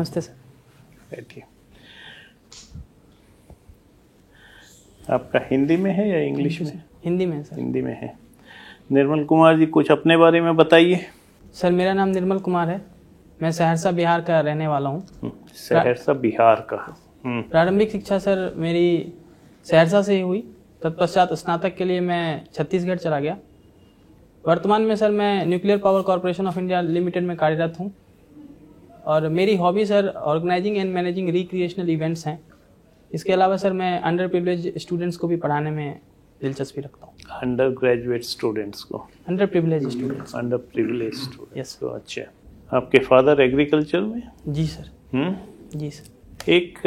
नमस्ते सर। बैठिए। आपका हिंदी में है या इंग्लिश में? हिंदी में है सर। हिंदी में है। निर्मल कुमार जी, कुछ अपने बारे में बताइए। सर मेरा नाम निर्मल कुमार है, मैं सहरसा बिहार का रहने वाला हूँ। सहरसा बिहार का। प्रारंभिक शिक्षा सर मेरी सहरसा से ही हुई, तत्पश्चात स्नातक के लिए मैं छत्तीसगढ़ चला गया। वर्तमान में सर मैं nuclear power corporation of India limited में कार्यरत हूँ और मेरी hobby sir organising and managing recreational events हैं। इसके अलावा सर मैं अंडर प्रिविलेज स्टूडेंट्स को भी पढ़ाने में दिलचस्पी रखता हूँ। अंडर ग्रेजुएट स्टूडेंट्स को? Under privilege students. Under privilege students. Yes. तो अच्छा, आपके फादर एग्रीकल्चर में? जी सर। जी सर। एक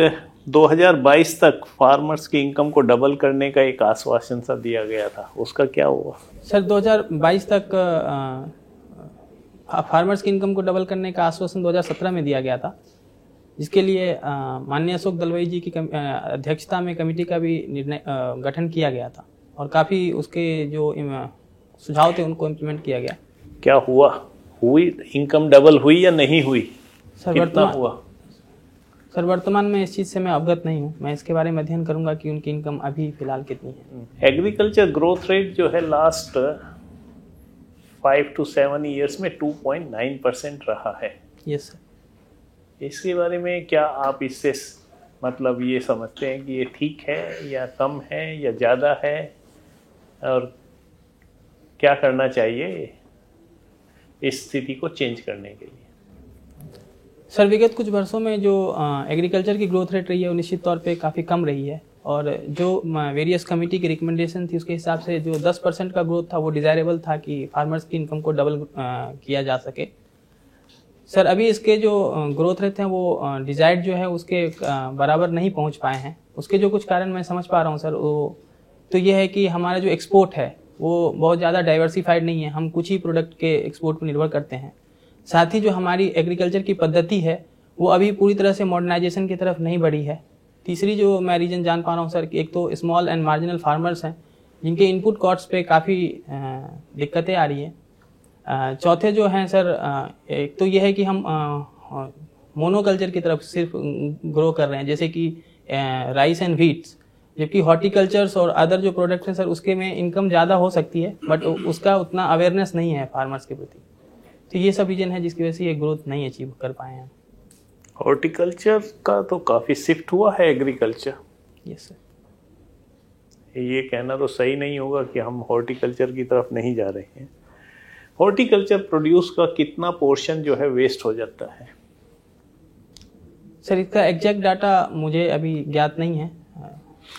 2022 तक फार्मर्स की इनकम को डबल करने का एक आश्वासन सा दिया गया था, उसका क्या हुआ? सर 2022 तक फार्मर्स की इनकम को डबल करने का आश्वासन 2017 में दिया गया था, जिसके लिए माननीय अशोक दलवई जी की अध्यक्षता में कमेटी का भी निर्णय गठन किया गया था और काफ़ी उसके जो सुझाव थे उनको इम्प्लीमेंट किया गया। क्या हुआ? हुई इनकम डबल हुई या नहीं हुई? सर वर्तमान में इस चीज़ से मैं अवगत नहीं हूँ, मैं इसके बारे में अध्ययन करूँगा कि उनकी इनकम अभी फिलहाल कितनी है। एग्रीकल्चर ग्रोथ रेट जो है लास्ट 5 to 7 ईयर्स में 2.9% रहा है। Yes sir. इसके बारे में क्या आप इससे मतलब ये समझते हैं कि ये ठीक है या कम है या ज़्यादा है, और क्या करना चाहिए इस स्थिति को चेंज करने के लिए? सर विगत कुछ वर्षों में जो एग्रीकल्चर की ग्रोथ रेट रही है वो निश्चित तौर पे काफ़ी कम रही है और जो वेरियस कमेटी की रिकमेंडेशन थी उसके हिसाब से जो 10% का ग्रोथ था वो डिज़ायरेबल था कि फार्मर्स की इनकम को डबल किया जा सके। सर अभी इसके जो ग्रोथ रेट हैं वो डिजायर्ड जो है उसके बराबर नहीं पहुंच पाए हैं। उसके जो कुछ कारण मैं समझ पा रहा हूं सर, वो तो ये है कि हमारा जो एक्सपोर्ट है वो बहुत ज़्यादा डाइवर्सिफाइड नहीं है, हम कुछ ही प्रोडक्ट के एक्सपोर्ट पर निर्भर करते हैं। साथ ही जो हमारी एग्रीकल्चर की पद्धति है वो अभी पूरी तरह से मॉडर्नाइजेशन की तरफ नहीं बढ़ी है। तीसरी जो मैं रीजन जान पा रहा हूँ सर कि एक तो स्मॉल एंड मार्जिनल फार्मर्स हैं जिनके इनपुट कॉस्ट पे काफ़ी दिक्कतें आ रही हैं। चौथे जो हैं सर, एक तो ये है कि हम मोनोकल्चर की तरफ सिर्फ ग्रो कर रहे हैं, जैसे कि राइस एंड व्हीट्स, जबकि हॉर्टिकल्चर्स और अदर जो प्रोडक्ट्स हैं सर उसके में इनकम ज़्यादा हो सकती है बट उसका उतना अवेयरनेस नहीं है फार्मर्स के प्रति। तो ये सब रीजन है जिसकी वजह से ये ग्रोथ नहीं अचीव कर पाए हैं। हॉर्टिकल्चर का तो काफ़ी शिफ्ट हुआ है एग्रीकल्चर। Yes sir. ये कहना तो सही नहीं होगा कि हम हॉर्टिकल्चर की तरफ नहीं जा रहे हैं। हॉर्टिकल्चर प्रोड्यूस का कितना पोर्शन जो है वेस्ट हो जाता है? सर इसका एग्जैक्ट डाटा मुझे अभी ज्ञात नहीं है,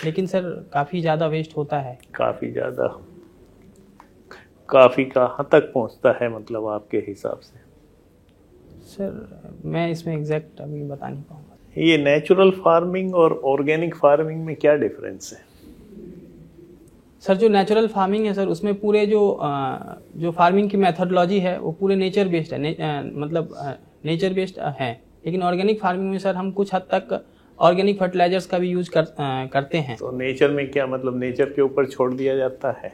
लेकिन सर काफ़ी ज़्यादा वेस्ट होता है। काफ़ी ज़्यादा? काफ़ी कहाँ तक पहुँचता है मतलब आपके हिसाब से? सर मैं इसमें एग्जैक्ट अभी बता नहीं पाऊँगा। ये नेचुरल फार्मिंग और ऑर्गेनिक फार्मिंग में क्या डिफरेंस है? सर जो नेचुरल फार्मिंग है सर उसमें पूरे जो फार्मिंग की मेथोडोलॉजी है वो पूरे नेचर बेस्ड है, मतलब नेचर बेस्ड है। लेकिन ऑर्गेनिक फार्मिंग में सर हम कुछ हद तक ऑर्गेनिक फर्टिलाइजर्स का भी यूज करते हैं। तो नेचर में क्या मतलब नेचर के ऊपर छोड़ दिया जाता है?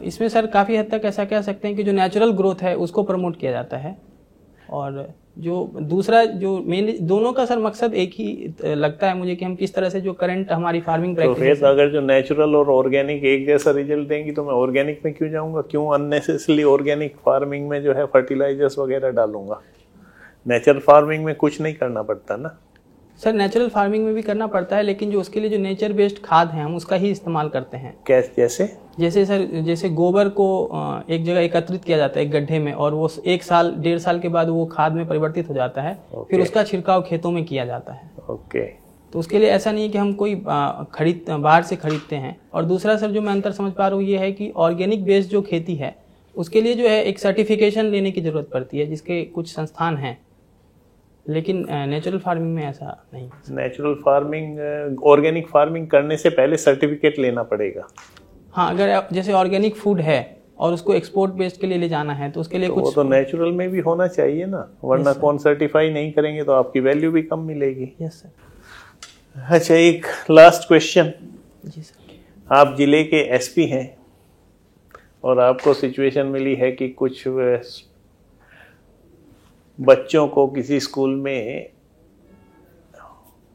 इसमें सर काफ़ी हद तक ऐसा कह सकते हैं कि जो नेचुरल ग्रोथ है उसको प्रमोट किया जाता है, और जो दूसरा जो मेन दोनों का सर मकसद एक ही लगता है मुझे कि हम किस तरह से जो करंट हमारी फार्मिंग प्रैक्टिस तो अगर जो नेचुरल और ऑर्गेनिक एक जैसा रिजल्ट देंगी तो मैं ऑर्गेनिक में क्यों जाऊंगा? क्यों अननेसेसरली ऑर्गेनिक फार्मिंग में जो है फर्टिलाइजर्स वगैरह डालूंगा? नेचुरल फार्मिंग में कुछ नहीं करना पड़ता ना सर? नेचुरल फार्मिंग में भी करना पड़ता है, लेकिन जो उसके लिए जो नेचर बेस्ड खाद है हम उसका ही इस्तेमाल करते हैं। जैसे सर जैसे गोबर को एक जगह एकत्रित किया जाता है एक गड्ढे में, और वो 1 साल 1.5 साल के बाद वो खाद में परिवर्तित हो जाता है। फिर उसका छिड़काव खेतों में किया जाता है। तो उसके लिए ऐसा नहीं है कि हम कोई बाहर से खरीदते हैं। और दूसरा सर जो मैं अंतर समझ पा रहा हूँ ये है कि ऑर्गेनिक बेस्ड जो खेती है उसके लिए जो है एक सर्टिफिकेशन लेने की जरूरत पड़ती है, जिसके कुछ संस्थान हैं, लेकिन नेचुरल फार्मिंग में ऐसा नहीं। नेचुरल फार्मिंग ऑर्गेनिक फार्मिंग करने से पहले सर्टिफिकेट लेना पड़ेगा? हाँ, अगर जैसे ऑर्गेनिक फूड है और उसको एक्सपोर्ट बेस्ड के लिए ले जाना है तो उसके लिए कुछ वो तो नेचुरल में भी होना चाहिए ना, वरना कौन सर्टिफाई नहीं करेंगे तो आपकी वैल्यू भी कम मिलेगी। Yes sir. अच्छा, एक लास्ट क्वेश्चन। जी सर। आप जिले के एसपी हैं और आपको सिचुएशन मिली है कि कुछ बच्चों को किसी स्कूल में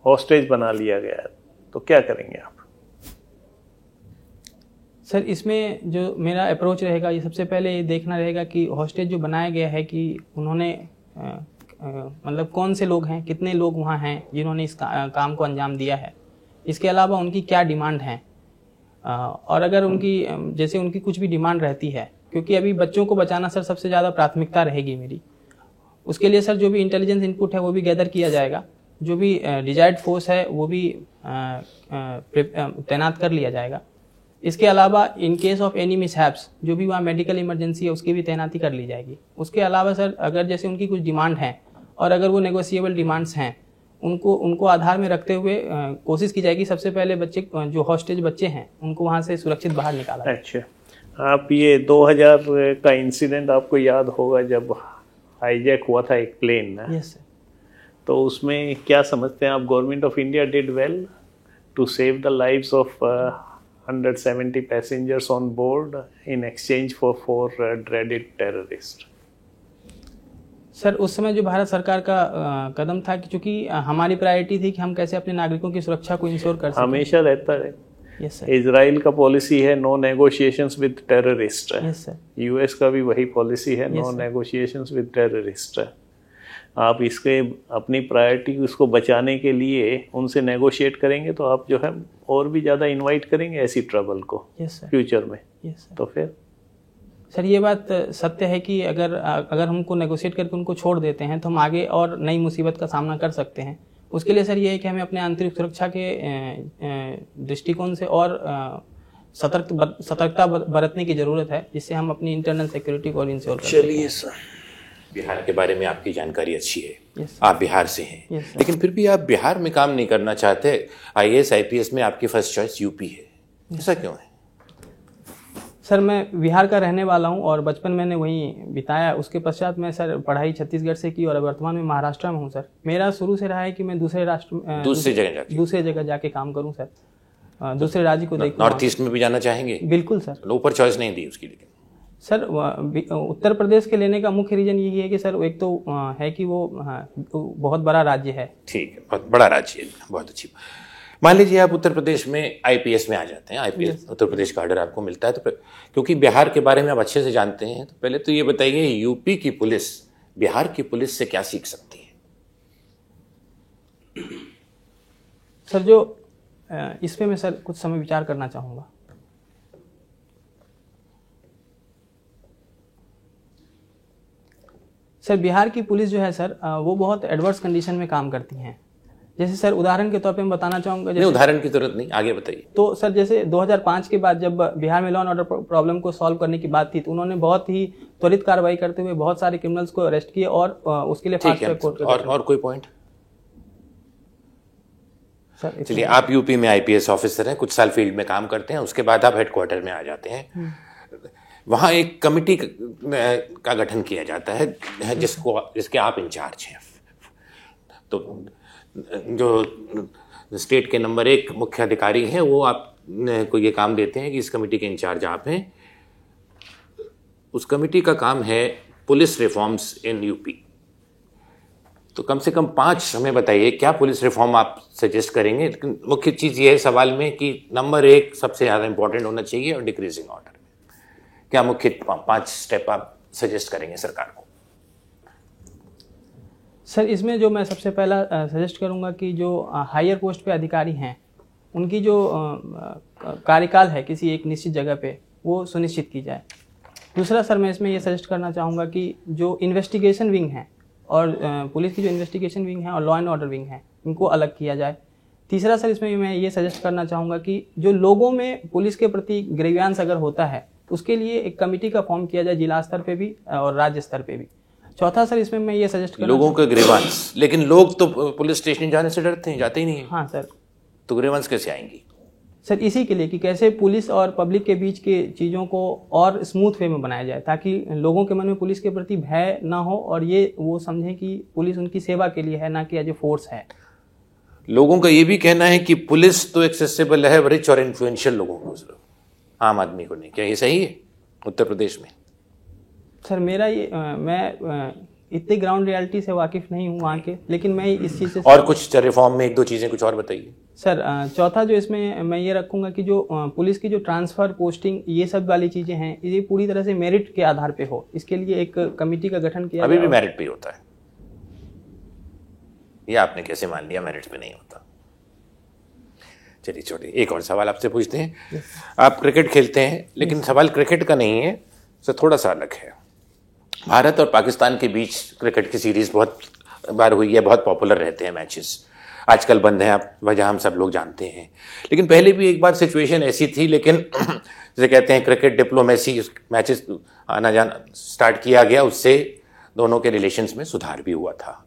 हॉस्टेज बना लिया गया है, तो क्या करेंगे आप? सर इसमें जो मेरा अप्रोच रहेगा, ये सबसे पहले ये देखना रहेगा कि हॉस्टेज जो बनाया गया है कि उन्होंने मतलब कौन से लोग हैं, कितने लोग वहाँ हैं जिन्होंने इस काम को अंजाम दिया है। इसके अलावा उनकी क्या डिमांड है, और अगर उनकी जैसे उनकी कुछ भी डिमांड रहती है, क्योंकि अभी बच्चों को बचाना सर सबसे ज़्यादा प्राथमिकता रहेगी मेरी। उसके लिए सर जो भी इंटेलिजेंस इनपुट है वो भी गैदर किया जाएगा, जो भी डिजायर्ड फोर्स है वो भी तैनात कर लिया जाएगा। इसके अलावा in case of any mishaps जो भी वहाँ मेडिकल इमरजेंसी है उसकी भी तैनाती कर ली जाएगी। उसके अलावा सर अगर जैसे उनकी कुछ डिमांड है और अगर वो नेगोशिएबल डिमांड्स हैं, उनको आधार में रखते हुए कोशिश की जाएगी सबसे पहले बच्चे जो हॉस्टेज बच्चे हैं उनको वहाँ से सुरक्षित बाहर निकाला जाए। अच्छा, आप ये 2000 का इंसिडेंट आपको याद होगा जब हाईजैक हुआ था एक प्लेन ना? Yes sir. तो उसमें क्या समझते हैं आप, government of India did well to save the lives of 170 passengers on board in exchange for 4 dreaded terrorist? Sir उस समय जो भारत सरकार का कदम था कि चूंकि हमारी प्रायोरिटी थी कि हम कैसे अपने नागरिकों की सुरक्षा को इंश्योर कर सकें। हमेशा रहता है। Yes sir. इजराइल का पॉलिसी है no negotiations with terrorist. Yes sir. US का भी वही पॉलिसी है, no sir. Negotiations with terrorist. आप इसके अपनी प्रायोरिटी उसको बचाने के लिए उनसे नेगोशिएट करेंगे तो आप जो है और भी ज़्यादा इनवाइट करेंगे ऐसी ट्रबल को फ्यूचर में। तो फिर सर ये बात सत्य है कि अगर हमको नेगोशिएट करके उनको छोड़ देते हैं तो हम आगे और नई मुसीबत का सामना कर सकते हैं। उसके लिए सर ये है कि हमें अपने आंतरिक सुरक्षा के दृष्टिकोण से और सतर्कता बरतने की जरूरत है, जिससे हम अपनी इंटरनल सिक्योरिटी को इंश्योर कर। चलिए सर, बिहार के बारे में आपकी जानकारी अच्छी है। आप बिहार से हैं, लेकिन फिर भी आप बिहार में काम नहीं करना चाहते। IAS IPS में आपकी फर्स्ट चॉइस यूपी है, ऐसा क्यों है? सर मैं बिहार का रहने वाला हूं और बचपन मैंने वहीं बिताया। उसके पश्चात मैं सर पढ़ाई छत्तीसगढ़ से की और वर्तमान में महाराष्ट्र में हूं। सर मेरा शुरू से रहा है कि मैं दूसरे जगह जाके काम करूं सर, दूसरे राज्य को देखूं। नॉर्थ ईस्ट में भी जाना चाहेंगे? बिल्कुल सर। ऊपर चॉइस नहीं दी उसकी? लेकिन सर उत्तर प्रदेश के लेने का मुख्य रीजन यही है कि सर एक तो है कि वो बहुत बड़ा राज्य है। ठीक है, बहुत बड़ा राज्य है, बहुत अच्छी। मान लीजिए आप उत्तर प्रदेश में IPS में आ जाते हैं, IPS उत्तर प्रदेश का ऑर्डर आपको मिलता है, तो क्योंकि बिहार के बारे में आप अच्छे से जानते हैं, तो पहले तो ये बताइए यूपी की पुलिस बिहार की पुलिस से क्या सीख सकती है? सर जो इस पे मैं सर कुछ समय विचार करना चाहूँगा। सर बिहार की पुलिस जो है सर वो बहुत एडवर्स कंडीशन में काम करती हैं। जैसे सर उदाहरण के तौर पे मैं बताना चाहूँगा। नहीं, उदाहरण की जरूरत नहीं, आगे बताइए। तो सर जैसे 2005 के बाद जब बिहार में लॉ एंड ऑर्डर प्रॉब्लम को सॉल्व करने की बात थी, तो उन्होंने बहुत ही त्वरित कार्रवाई करते हुए बहुत सारे क्रिमिनल्स को अरेस्ट किए और उसके लिए फास्ट ट्रैक कोर्ट। और कोई पॉइंट? सर चलिए, आप यूपी में IPS ऑफिसर हैं, कुछ साल फील्ड में काम करते हैं, उसके बाद आप हेडक्वार्टर में आ जाते हैं। वहाँ एक कमिटी का गठन किया जाता है जिसके आप इंचार्ज हैं। तो जो स्टेट के नंबर 1 मुख्य अधिकारी हैं वो आपको ये काम देते हैं कि इस कमेटी के इंचार्ज आप हैं। उस कमेटी का काम है पुलिस रिफॉर्म्स इन यूपी। तो कम से कम 5 हमें बताइए क्या पुलिस रिफॉर्म आप सजेस्ट करेंगे। लेकिन मुख्य चीज़ ये है सवाल में कि नंबर 1 सबसे ज़्यादा इंपॉर्टेंट होना चाहिए और डिक्रीजिंग ऑर्डर में क्या मुख्य 5 स्टेप आप सजेस्ट करेंगे सरकार को? सर इसमें जो मैं सबसे पहला सजेस्ट करूंगा कि जो हायर पोस्ट पे अधिकारी हैं उनकी जो कार्यकाल है किसी एक निश्चित जगह पे वो सुनिश्चित की जाए। दूसरा सर मैं इसमें ये सजेस्ट करना चाहूँगा कि जो इन्वेस्टिगेशन विंग है और पुलिस की जो इन्वेस्टिगेशन विंग है और लॉ एंड ऑर्डर विंग है इनको अलग किया जाए। तीसरा सर इसमें मैं ये सजेस्ट करना चाहूँगा कि जो लोगों में पुलिस के प्रति ग्रीवांस अगर होता है उसके लिए एक कमेटी का फॉर्म किया जाए जिला स्तर पे भी और राज्य स्तर पे भी। चौथा सर इसमें मैं ये सजेस्ट करूँगा लोगों के ग्रीवांस, लेकिन लोग तो पुलिस स्टेशन जाने से डरते हैं, जाते ही नहीं है। हाँ सर, तो ग्रीवांस कैसे आएंगी? सर इसी के लिए कि कैसे पुलिस और पब्लिक के बीच के चीज़ों को और स्मूथ वे में बनाया जाए ताकि लोगों के मन में पुलिस के प्रति भय ना हो और ये वो समझें कि पुलिस उनकी सेवा के लिए है ना कि एज ए फोर्स है। लोगों का ये भी कहना है कि पुलिस तो एक्सेसिबल है रिच और इन्फ्लुएंशियल लोगों को, आम आदमी को नहीं। क्या ये सही है उत्तर प्रदेश में? सर मेरा ये मैं इतनी ग्राउंड रियलिटी से वाकिफ नहीं हूँ वहाँ के, लेकिन मैं इस चीज़ से और कुछ रिफॉर्म में 1-2 चीज़ें कुछ और बताइए सर। चौथा जो इसमें मैं ये रखूँगा कि जो पुलिस की जो ट्रांसफ़र, पोस्टिंग, ये सब वाली चीज़ें हैं, ये पूरी तरह से मेरिट के आधार पे हो। इसके लिए एक कमेटी का गठन किया। अभी भी मेरिट पे ही होता है, ये आपने कैसे मान लिया मेरिट पे नहीं होता? चलिए छोड़िए, एक और सवाल आपसे पूछते हैं। आप क्रिकेट खेलते हैं, लेकिन सवाल क्रिकेट का नहीं है, सर थोड़ा सा अलग है। भारत और पाकिस्तान के बीच क्रिकेट की सीरीज बहुत बार हुई है, बहुत पॉपुलर रहते हैं मैचेस। आजकल बंद हैं, आप वजह हम सब लोग जानते हैं, लेकिन पहले भी एक बार सिचुएशन ऐसी थी। लेकिन जैसे कहते हैं क्रिकेट डिप्लोमेसी, मैचेस आना जाना स्टार्ट किया गया, उससे दोनों के रिलेशंस में सुधार भी हुआ था।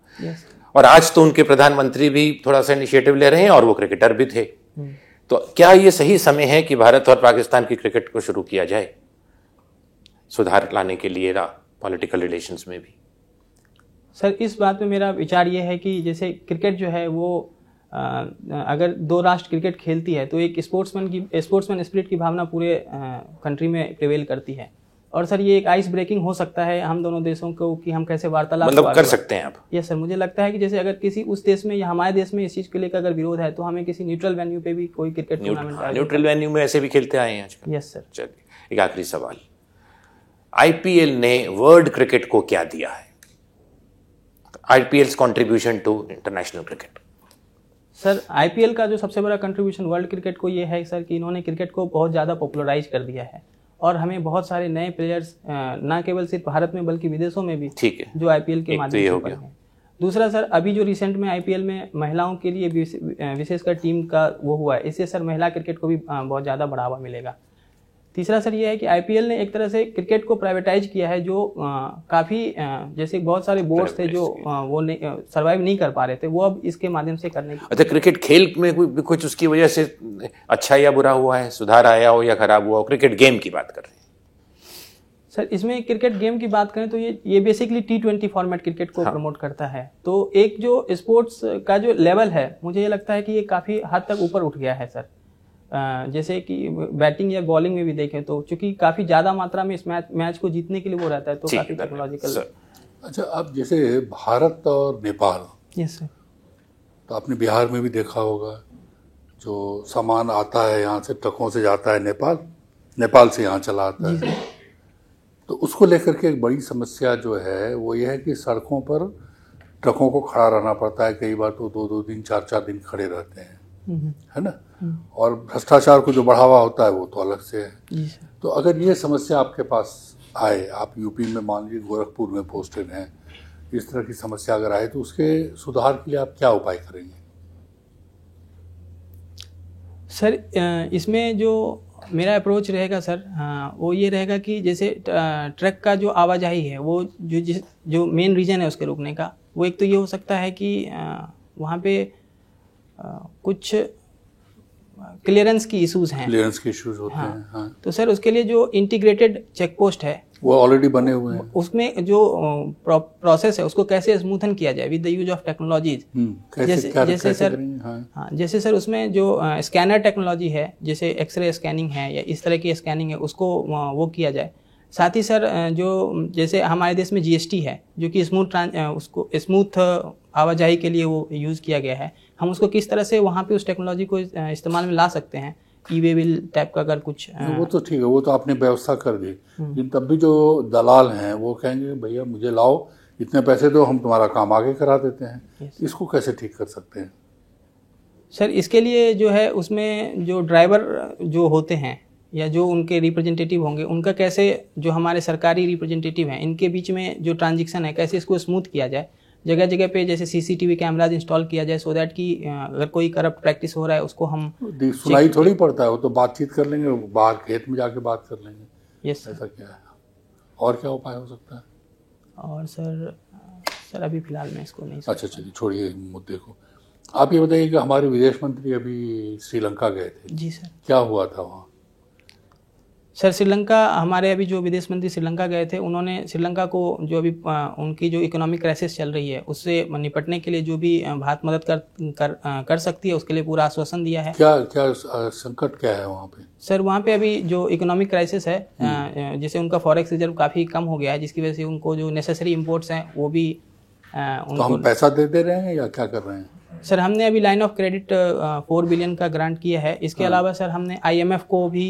और आज तो उनके प्रधानमंत्री भी थोड़ा सा इनिशिएटिव ले रहे हैं और वो क्रिकेटर भी थे। तो क्या ये सही समय है कि भारत और पाकिस्तान की क्रिकेट को शुरू किया जाए, सुधार लाने के लिए पॉलिटिकल रिलेशंस में भी? सर इस बात में मेरा विचार ये है कि जैसे क्रिकेट जो है वो अगर 2 राष्ट्र क्रिकेट खेलती है तो एक स्पोर्ट्समैन स्पिरिट की भावना पूरे कंट्री में प्रिवेल करती है। और सर ये एक आइस ब्रेकिंग हो सकता है हम दोनों देशों को कि हम कैसे वार्तालाप मतलब कर सकते हैं आप? यस सर, मुझे लगता है कि जैसे अगर किसी उस देश में या हमारे देश में इस चीज़ को लेकर अगर विरोध है तो हमें किसी न्यूट्रल वेन्यू पे भी कोई क्रिकेट टूर्नामेंट, न्यूट्रल वेन्यू में ऐसे भी खेलते आए हैं आजकल। Yes sir. चलिए एक आखिरी सवाल, आईपीएल ने वर्ल्ड क्रिकेट को क्या दिया है? IPL contribution to international cricket. Sir IPL का जो सबसे बड़ा कंट्रीब्यूशन वर्ल्ड क्रिकेट को ये है सर कि इन्होंने क्रिकेट को बहुत ज़्यादा पॉपुलराइज कर दिया है और हमें बहुत सारे नए प्लेयर्स ना केवल सिर्फ भारत में बल्कि विदेशों में भी, ठीक है, जो आईपीएल के माध्यम से बढ़े हैं। दूसरा सर, अभी जो रिसेंट में आईपीएल में महिलाओं के लिए विशेषकर टीम का वो हुआ है, इससे सर महिला क्रिकेट को भी बहुत ज़्यादा बढ़ावा मिलेगा। तीसरा सर ये है कि आईपीएल ने एक तरह से क्रिकेट को प्राइवेटाइज किया है, जो काफ़ी जैसे बहुत सारे बोर्ड्स थे जो वो सर्वाइव नहीं कर पा रहे थे, वो अब इसके माध्यम से करने की। अच्छा, क्रिकेट खेल में कुछ उसकी वजह से अच्छा या बुरा हुआ है, सुधार आया हो या खराब हुआ हो? क्रिकेट गेम की बात कर रहे हैं सर। इसमें क्रिकेट गेम की बात करें तो ये बेसिकली T20 फॉर्मेट क्रिकेट को प्रमोट करता है। तो एक जो स्पोर्ट्स का जो लेवल है, मुझे ये लगता है कि ये काफ़ी हद तक ऊपर उठ गया है सर। जैसे कि बैटिंग या बॉलिंग में भी देखें तो चूंकि काफ़ी ज़्यादा मात्रा में इस मैच को जीतने के लिए वो रहता है, तो काफ़ी टेक्नोलॉजिकल। अच्छा, अब जैसे भारत और नेपाल, यस सर, तो आपने बिहार में भी देखा होगा, जो सामान आता है यहाँ से ट्रकों से जाता है नेपाल से यहाँ चला आता है, तो उसको लेकर के एक बड़ी समस्या जो है वो ये है कि सड़कों पर ट्रकों को खड़ा रहना पड़ता है, कई बार तो 2-2 दिन 4-4 दिन खड़े रहते हैं, है ना। और भ्रष्टाचार को जो बढ़ावा होता है वो तो अलग से है। तो अगर ये समस्या आपके पास आए, आप यूपी में मान लीजिए गोरखपुर में पोस्टेड हैं, इस तरह की समस्या अगर आए तो उसके सुधार के लिए आप क्या उपाय करेंगे? सर इसमें जो मेरा अप्रोच रहेगा सर, वो ये रहेगा कि जैसे ट्रक का जो आवाजाही है वो जो मेन रीज़न है उसके रुकने का, वो एक तो ये हो सकता है कि वहाँ पे कुछ क्लियरेंस की इश्यूज हैं, क्लियरेंस के इश्यूज होते हैं। हाँ। तो सर उसके लिए जो इंटीग्रेटेड चेक पोस्ट है वो ऑलरेडी बने हुए हैं, उसमें जो प्रोसेस है उसको कैसे स्मूथन किया जाए with the use of technologies. जैसे सर, हाँ, जैसे सर उसमें जो स्कैनर टेक्नोलॉजी है, जैसे एक्सरे स्कैनिंग है या इस तरह की स्कैनिंग है, उसको वो किया जाए। साथ ही सर जो जैसे हमारे देश में जीएसटी है जो कि स्मूथ आवाजाही के लिए वो यूज़ किया गया है, हम उसको किस तरह से वहाँ पे उस टेक्नोलॉजी को इस्तेमाल में ला सकते हैं, ई-वे बिल टाइप का अगर कुछ। वो तो ठीक है, वो तो आपने व्यवस्था कर दी, लेकिन तब भी जो दलाल हैं वो कहेंगे भैया मुझे लाओ, इतने पैसे दो, हम तुम्हारा काम आगे करा देते हैं। इसको कैसे ठीक कर सकते हैं? सर इसके लिए जो है उसमें जो ड्राइवर जो होते हैं या जो उनके रिप्रेजेंटेटिव होंगे, उनका कैसे, जो हमारे सरकारी रिप्रेजेंटेटिव हैं, इनके बीच में जो ट्रांजैक्शन है कैसे इसको स्मूथ किया जाए। जगह जगह पे जैसे सीसीटीवी कैमराज इंस्टॉल किया जाए, सो दैट कि अगर कोई करप्ट प्रैक्टिस हो रहा है उसको हम सुनाई थोड़ी पड़ता है, वो तो बातचीत कर लेंगे, बाहर खेत में जाके बात कर लेंगे। यस, ऐसा क्या है? और क्या उपाय हो सकता है? और सर अभी फिलहाल मैं इसको नहीं। अच्छा चलिए, छोड़िए मुद्दे को। आप ये बताइए कि हमारे विदेश मंत्री अभी श्रीलंका गए थे। जी सर। क्या हुआ था वहाँ? सर श्रीलंका, हमारे अभी जो विदेश मंत्री श्रीलंका गए थे, उन्होंने श्रीलंका को जो अभी उनकी जो इकोनॉमिक क्राइसिस चल रही है उससे निपटने के लिए जो भी भारत मदद कर सकती है उसके लिए पूरा आश्वासन दिया है। क्या संकट क्या है वहाँ पे? सर वहाँ पे अभी जो इकोनॉमिक क्राइसिस है, जैसे उनका फॉरेक्स रिजर्व काफ़ी कम हो गया है, जिसकी वजह से उनको जो नेसेसरी इम्पोर्ट्स हैं वो भी तो हम पैसा दे रहे हैं या क्या कर रहे हैं? सर हमने अभी लाइन ऑफ क्रेडिट 4 बिलियन का ग्रांट किया है। इसके अलावा सर हमने IMF को भी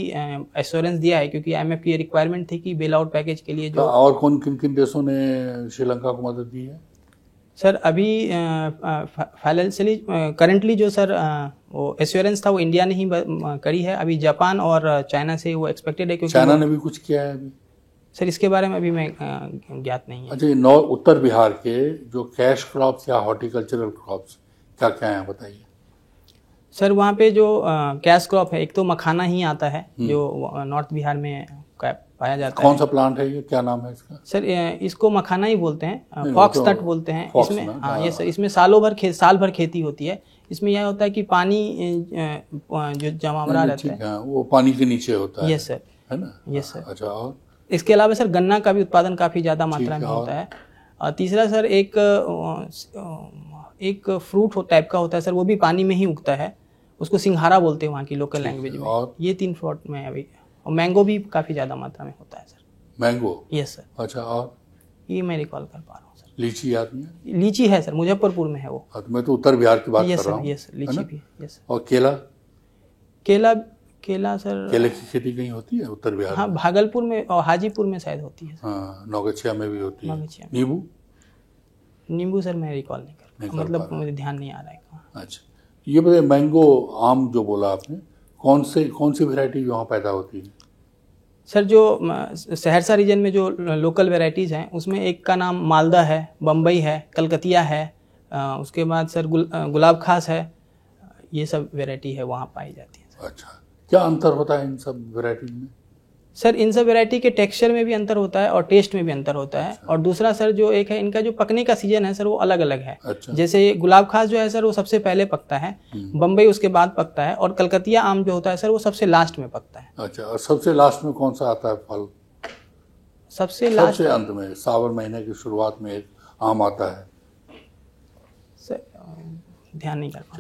एश्योरेंस दिया है, क्योंकि IMF की रिक्वायरमेंट थी कि बेल आउट पैकेज के लिए जो। और किन किन देशों ने श्रीलंका को मदद दी है? सर अभी फाइनेंशियली करंटली जो सर वो एश्योरेंस था वो इंडिया ने ही करी है। अभी जापान और चाइना से वो एक्सपेक्टेड है, क्योंकि चाइना ने भी कुछ किया है अभी? सर इसके बारे में अभी मैं ज्ञात नहीं है। अच्छा, उत्तर बिहार के जो कैश क्रॉप्स या हॉर्टिकल्चरल क्रॉप्स क्या क्या है बताइए। सर वहाँ पे जो कैश क्रॉप है, एक तो मखाना ही आता है जो नॉर्थ बिहार में पाया जाता है। कौन सा प्लांट है ये, क्या नाम है इसका? सर इसको मखाना ही बोलते हैं, फॉक्स नट बोलते हैं इसमें। हाँ ये सर, इसमें साल भर खेती होती है। इसमें यह होता है कि पानी जो जमावड़ा रहता है वो पानी के नीचे होता है। यस सर, है ना? Yes sir. अच्छा, और इसके अलावा सर गन्ना का भी उत्पादन काफ़ी ज़्यादा मात्रा में होता है। और तीसरा सर एक फ्रूट टाइप का होता है सर, वो भी पानी में ही उगता है, उसको सिंघारा बोलते हैं वहाँ की लोकल लैंग्वेज में। और ये 3 फ्रूट में अभी, और मैंगो भी काफ़ी ज़्यादा मात्रा में होता है सर। मैंगो? Yes sir. अच्छा, और ये मैं रिकॉल कर पा रहा हूँ सर। लीची याद नहीं? लीची है सर, मुजफ्फरपुर में है वो। मैं तो उत्तर बिहार की बात कर रहा हूँ। यस सर, लीची भी। यस। और केला सर, केले की खेती कहीं होती है उत्तर बिहार? हाँ, भागलपुर में और हाजीपुर में शायद होती है। हाँ, नौगछिया में भी होती है। नींबू सर मैं रिकॉल नहीं कर, मतलब मुझे ध्यान नहीं आ रहा है। अच्छा, ये बताइए, मैंगो आम जो बोला आपने, कौन सी वैरायटी वहाँ पैदा होती है? सर जो सहरसा रीजन में जो लोकल वैरायटीज़ हैं उसमें एक का नाम मालदा है, बम्बई है, कलकतिया है, उसके बाद सर गुलाब खास है। ये सब वैरायटी है वहाँ पाई जाती है। अच्छा, क्या अंतर होता है इन सब वैरायटी में? सर इन सब वैरायटी के टेक्सचर में भी अंतर होता है और टेस्ट में भी अंतर होता है। और दूसरा सर जो एक है, इनका जो पकने का सीजन है सर वो अलग अलग है। अच्छा। जैसे गुलाब खास जो है सर वो सबसे पहले पकता है, बम्बई उसके बाद पकता है, और कलकतिया आम जो होता है सर वो सबसे लास्ट में पकता है। अच्छा, और सबसे लास्ट में कौन सा आता है फल? सबसे अंत में सावन महीने की शुरुआत में एक आम आता है सर, ध्यान नहीं कर पा।